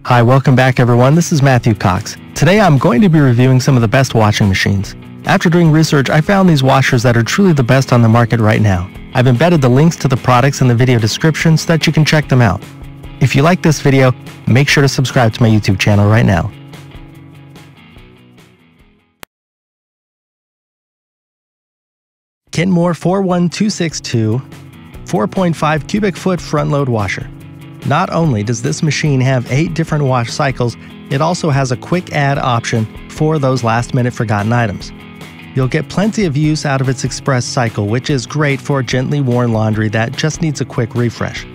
Hi, welcome back everyone. This is Matthew Cox. Today I'm going to be reviewing some of the best washing machines. After doing research, I found these washers that are truly the best on the market right now. I've embedded the links to the products in the video description so that you can check them out. If you like this video, make sure to subscribe to my YouTube channel right now. Kenmore 41262 4.5 cubic foot front load washer. Not only does this machine have 8 different wash cycles, it also has a quick add option for those last minute forgotten items. You'll get plenty of use out of its express cycle, which is great for gently worn laundry that just needs a quick refresh.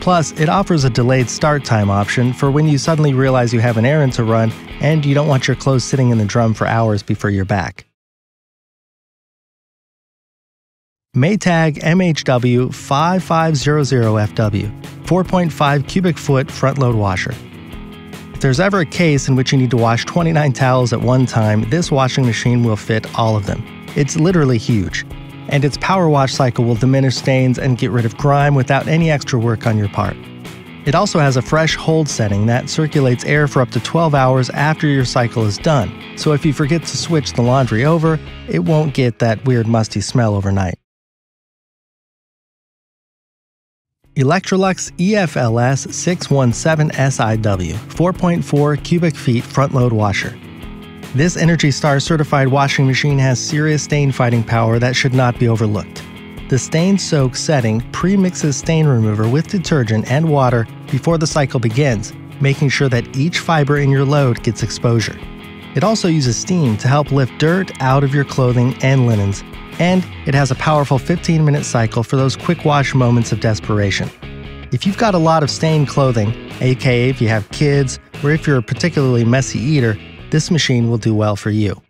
Plus, it offers a delayed start time option for when you suddenly realize you have an errand to run and you don't want your clothes sitting in the drum for hours before you're back. Maytag MHW 5500FW 4.5 cubic foot front load washer. If there's ever a case in which you need to wash 29 towels at one time, this washing machine will fit all of them. It's literally huge, and its power wash cycle will diminish stains and get rid of grime without any extra work on your part. It also has a fresh hold setting that circulates air for up to 12 hours after your cycle is done, so if you forget to switch the laundry over, it won't get that weird musty smell overnight. Electrolux EFLS 617SIW 4.4 cubic feet front load washer. This ENERGY STAR certified washing machine has serious stain fighting power that should not be overlooked. The stain soak setting pre-mixes stain remover with detergent and water before the cycle begins, making sure that each fiber in your load gets exposure. It also uses steam to help lift dirt out of your clothing and linens, and it has a powerful 15-minute cycle for those quick wash moments of desperation. If you've got a lot of stained clothing, aka if you have kids, or if you're a particularly messy eater, this machine will do well for you.